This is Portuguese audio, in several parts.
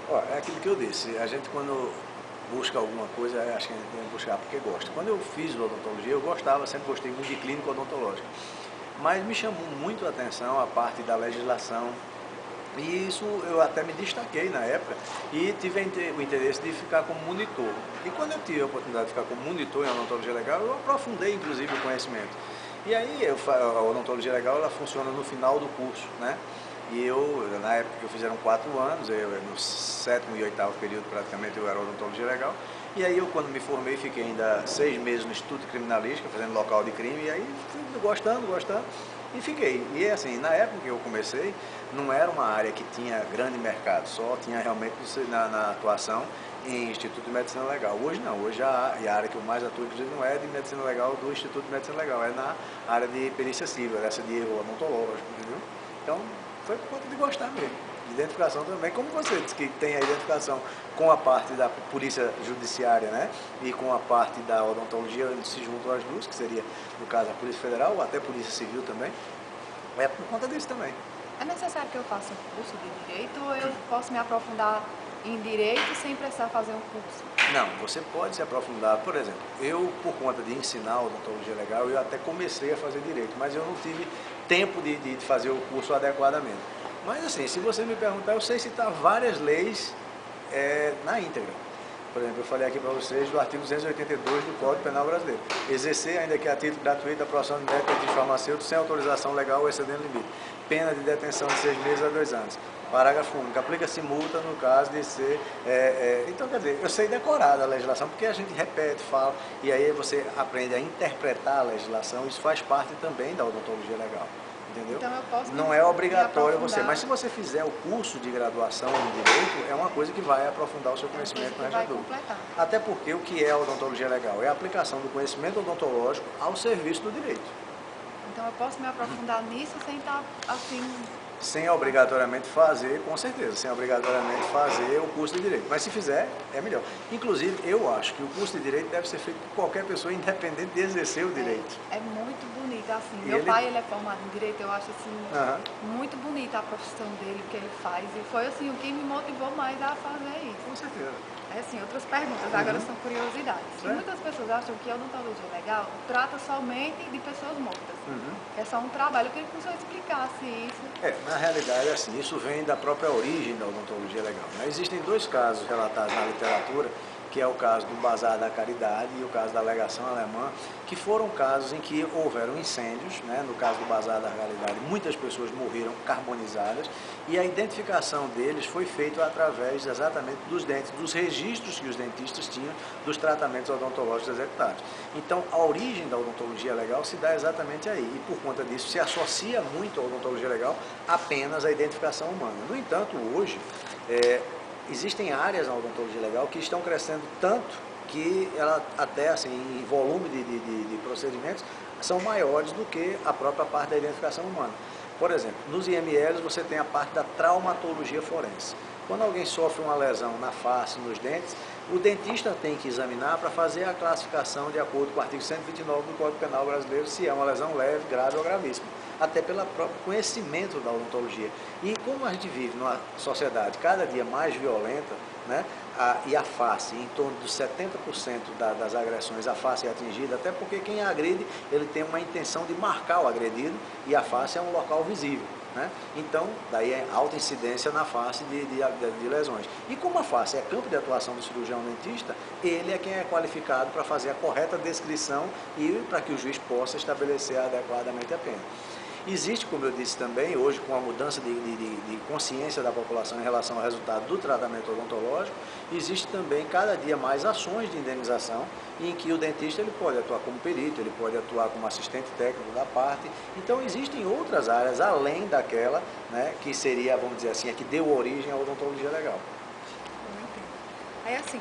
Ó, é aquilo que eu disse, a gente quando busca alguma coisa, acho que a gente tem que buscar porque gosta. Quando eu fiz odontologia, eu gostava, sempre gostei muito de clínica odontológica. Mas me chamou muito a atenção a parte da legislação, e isso eu até me destaquei na época e tive o interesse de ficar como monitor. E quando eu tive a oportunidade de ficar como monitor em odontologia legal, eu aprofundei inclusive o conhecimento. E aí a odontologia legal ela funciona no final do curso, né? E eu, na época que eu fizeram 4 anos, no sétimo e oitavo período praticamente eu era odontologia legal. E aí eu quando me formei fiquei ainda 6 meses no Instituto de Criminalística, fazendo local de crime, e aí fui gostando. E fiquei. E assim, na época que eu comecei, não era uma área que tinha grande mercado, só tinha realmente na atuação em Instituto de Medicina Legal. Hoje não, hoje a área que eu mais atuo, inclusive, não é de Medicina Legal do Instituto de Medicina Legal, é na área de perícia civil, essa de erro odontológico, entendeu? Então, foi por conta de gostar mesmo. Identificação também, como você disse que tem a identificação com a parte da polícia judiciária, né? E com a parte da odontologia, onde se juntam as duas, que seria, no caso, a Polícia Federal, ou até a Polícia Civil também. É por conta disso também. É necessário que eu faça um curso de direito ou eu posso me aprofundar em direito sem precisar fazer um curso? Não, você pode se aprofundar. Por exemplo, eu, por conta de ensinar odontologia legal, eu até comecei a fazer direito, mas eu não tive tempo de fazer o curso adequadamente. Mas assim, se você me perguntar, eu sei citar várias leis na íntegra. Por exemplo, eu falei aqui para vocês do artigo 282 do Código Penal Brasileiro. Exercer, ainda que a título gratuito, a profissão de médico e de farmacêutico sem autorização legal ou excedendo limite. Pena de detenção de 6 meses a 2 anos. Parágrafo único. Aplica-se multa no caso de ser... Então, quer dizer, eu sei decorar a legislação, porque a gente repete, fala, e aí você aprende a interpretar a legislação. Isso faz parte também da odontologia legal. Entendeu? Então eu posso Não é obrigatório aprofundar. você, mas se você fizer o curso de graduação em Direito, é uma coisa que vai aprofundar o seu conhecimento no resto da Vai dúvida. completar. Até porque o que é a odontologia legal? É a aplicação do conhecimento odontológico ao serviço do direito. Então eu posso me aprofundar nisso sem estar assim. Sem obrigatoriamente fazer, com certeza, sem obrigatoriamente fazer o curso de Direito. Mas se fizer, é melhor. Inclusive, eu acho que o curso de Direito deve ser feito por qualquer pessoa, independente de exercer o direito. É muito bonito, assim. E Meu pai, ele é formado em Direito, eu acho, assim, Aham. muito bonita a profissão dele, o que ele faz. E foi, assim, o que me motivou mais a fazer isso. Com certeza. É, assim, outras perguntas, agora são curiosidades. E muitas pessoas acham que a odontologia legal trata somente de pessoas mortas. É só um trabalho. Eu queria que o senhor explicasse isso. Na realidade, assim, isso vem da própria origem da odontologia legal, né? Existem 2 casos relatados na literatura, que é o caso do Bazar da Caridade e o caso da Alegação Alemã, que foram casos em que houveram incêndios, né? No caso do Bazar da Caridade, muitas pessoas morreram carbonizadas e a identificação deles foi feita através exatamente dos dentes, dos registros que os dentistas tinham dos tratamentos odontológicos executados. Então, a origem da odontologia legal se dá exatamente aí e, por conta disso, se associa muito à odontologia legal apenas à identificação humana. No entanto, hoje, existem áreas na odontologia legal que estão crescendo tanto que ela até assim, em volume de procedimentos são maiores do que a própria parte da identificação humana. Por exemplo, nos IMLs você tem a parte da traumatologia forense. Quando alguém sofre uma lesão na face, nos dentes, o dentista tem que examinar para fazer a classificação de acordo com o artigo 129 do Código Penal Brasileiro, se é uma lesão leve, grave ou gravíssima, até pelo próprio conhecimento da odontologia. E como a gente vive numa sociedade cada dia mais violenta, né, e a face, em torno de 70% das agressões, a face é atingida, até porque quem agride, ele tem uma intenção de marcar o agredido e a face é um local visível. Né? Então, daí é alta incidência na face de lesões. E como a face é campo de atuação do cirurgião dentista, ele é quem é qualificado para fazer a correta descrição e para que o juiz possa estabelecer adequadamente a pena. Existe, como eu disse também, hoje com a mudança de consciência da população em relação ao resultado do tratamento odontológico, existe também cada dia mais ações de indenização em que o dentista ele pode atuar como perito, ele pode atuar como assistente técnico da parte. Então existem outras áreas além daquela, né, que seria, vamos dizer assim, a que deu origem à odontologia legal. Eu entendo. Aí, assim,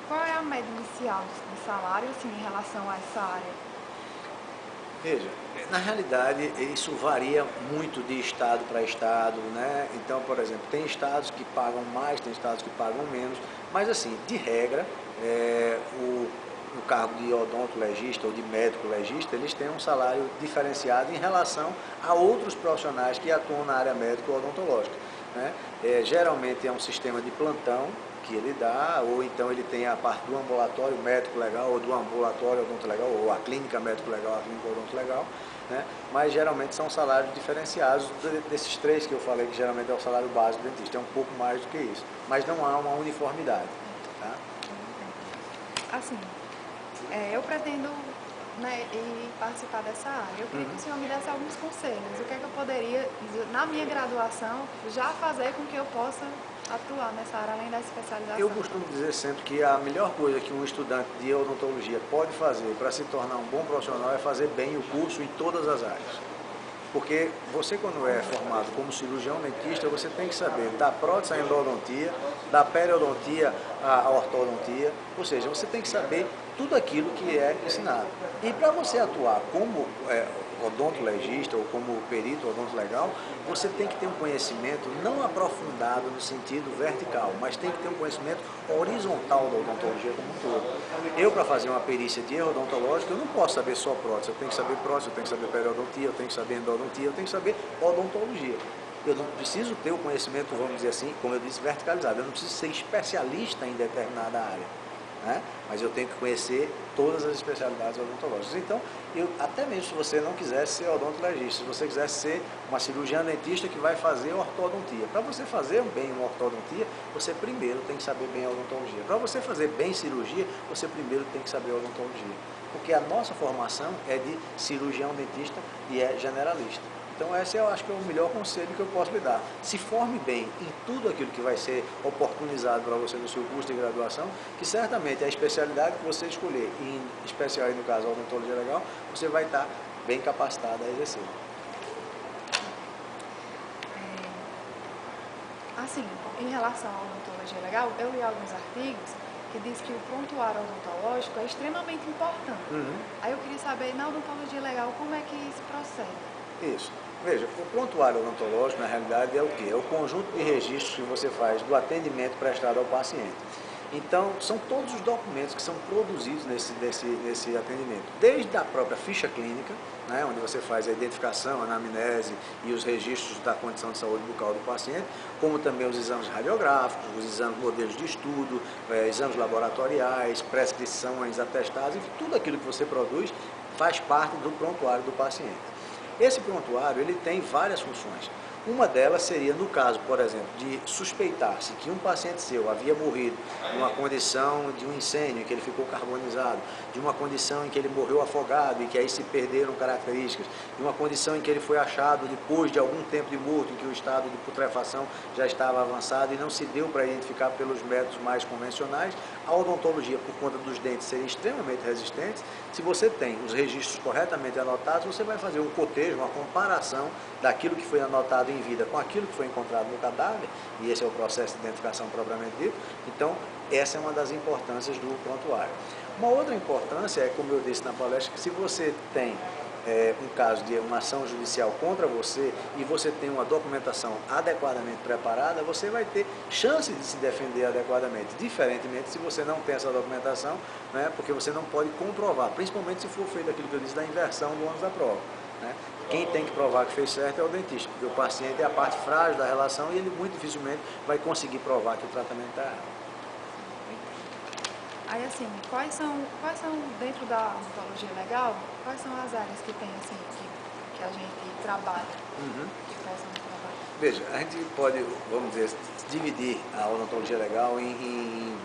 qual é a média inicial de salário, assim, em relação a essa área? Veja, na realidade isso varia muito de estado para estado, né? Então, por exemplo, tem estados que pagam mais, tem estados que pagam menos, mas assim, de regra, o cargo de odontolegista ou de médico legista, eles têm um salário diferenciado em relação a outros profissionais que atuam na área médica ou odontológica. né? Geralmente é um sistema de plantão que ele dá, ou então ele tem a parte do ambulatório médico legal, ou do ambulatório odonto legal, ou a clínica médico legal, a clínica odonto legal, né? Mas geralmente são salários diferenciados desses três que eu falei, que geralmente é o salário básico do dentista, é um pouco mais do que isso, mas não há uma uniformidade, tá? Assim, eu pretendo, né, ir participar dessa área. Eu queria que o senhor me desse alguns conselhos. O que é que eu poderia, na minha graduação, já fazer com que eu possa atuar nessa área, além da especialização? Eu costumo dizer sempre que a melhor coisa que um estudante de odontologia pode fazer para se tornar um bom profissional é fazer bem o curso em todas as áreas. Porque você, quando é formado como cirurgião dentista, você tem que saber da prótese à endodontia, da periodontia à ortodontia, ou seja, você tem que saber tudo aquilo que é ensinado. E para você atuar como odontologista ou como perito odontolegal, você tem que ter um conhecimento não aprofundado no sentido vertical, mas tem que ter um conhecimento horizontal da odontologia como um todo. Eu, para fazer uma perícia de erro odontológico, eu não posso saber só prótese, eu tenho que saber prótese, eu tenho que saber periodontia, eu tenho que saber endodontia, eu tenho que saber odontologia. Eu não preciso ter o conhecimento, vamos dizer assim, como eu disse, verticalizado, eu não preciso ser especialista em determinada área. Né? Mas eu tenho que conhecer todas as especialidades odontológicas. Então, até mesmo se você não quisesse ser odontologista, se você quisesse ser uma cirurgiã dentista que vai fazer ortodontia, para você fazer bem uma ortodontia, você primeiro tem que saber bem a odontologia. Para você fazer bem cirurgia, você primeiro tem que saber a odontologia. Porque a nossa formação é de cirurgião dentista e é generalista. Então esse eu acho que é o melhor conselho que eu posso lhe dar. Se forme bem em tudo aquilo que vai ser oportunizado para você no seu curso de graduação, que certamente a especialidade que você escolher, e em especial aí no caso a odontologia legal, você vai estar bem capacitado a exercer. Assim, em relação à odontologia legal, eu li alguns artigos que diz que o prontuário odontológico é extremamente importante. Aí eu queria saber, na odontologia legal, como é que isso procede? Isso. Veja, o prontuário odontológico, na realidade, é o quê? É o conjunto de registros que você faz do atendimento prestado ao paciente. Então, são todos os documentos que são produzidos nesse atendimento. Desde a própria ficha clínica, né, onde você faz a identificação, a anamnese e os registros da condição de saúde bucal do paciente, como também os exames radiográficos, os exames modelos de estudo, exames laboratoriais, prescrições, atestados, enfim, tudo aquilo que você produz faz parte do prontuário do paciente. Esse prontuário ele tem várias funções. Uma delas seria, no caso, por exemplo, de suspeitar-se que um paciente seu havia morrido numa condição de um incêndio, em que ele ficou carbonizado, de uma condição em que ele morreu afogado e que aí se perderam características, de uma condição em que ele foi achado depois de algum tempo de morto, em que o estado de putrefação já estava avançado e não se deu para identificar pelos métodos mais convencionais. A odontologia, por conta dos dentes serem extremamente resistentes, se você tem os registros corretamente anotados, você vai fazer um cotejo, uma comparação daquilo que foi anotado em vida com aquilo que foi encontrado no cadáver, e esse é o processo de identificação propriamente dito. Então, essa é uma das importâncias do prontuário. Uma outra importância é, como eu disse na palestra, que se você tem um caso de uma ação judicial contra você e você tem uma documentação adequadamente preparada, você vai ter chance de se defender adequadamente, diferentemente se você não tem essa documentação, né, porque você não pode comprovar, principalmente se for feito aquilo que eu disse da inversão do ônus da prova. Né? Quem tem que provar que fez certo é o dentista, porque o paciente é a parte frágil da relação e ele muito dificilmente vai conseguir provar que o tratamento está errado. Aí, assim, quais são dentro da odontologia legal, quais são as áreas que tem, assim, que a gente trabalha? Quais são os trabalhos? Veja, a gente pode, vamos dizer, dividir a odontologia legal em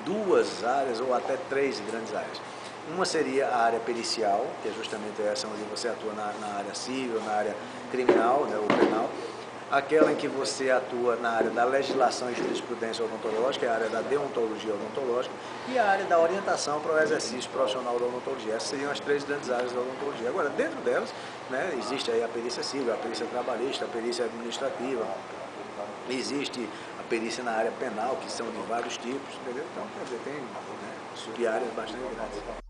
duas áreas ou até três grandes áreas. Uma seria a área pericial, que é justamente essa onde você atua na área civil, na área criminal, né, ou penal. Aquela em que você atua na área da legislação e jurisprudência odontológica, é a área da deontologia odontológica, e a área da orientação para o exercício profissional da odontologia. Essas seriam as três grandes áreas da odontologia. Agora, dentro delas, né, existe aí a perícia civil, a perícia trabalhista, a perícia administrativa, existe a perícia na área penal, que são de vários tipos, entendeu? Então, quer dizer, tem, né, sub-áreas bastante grandes.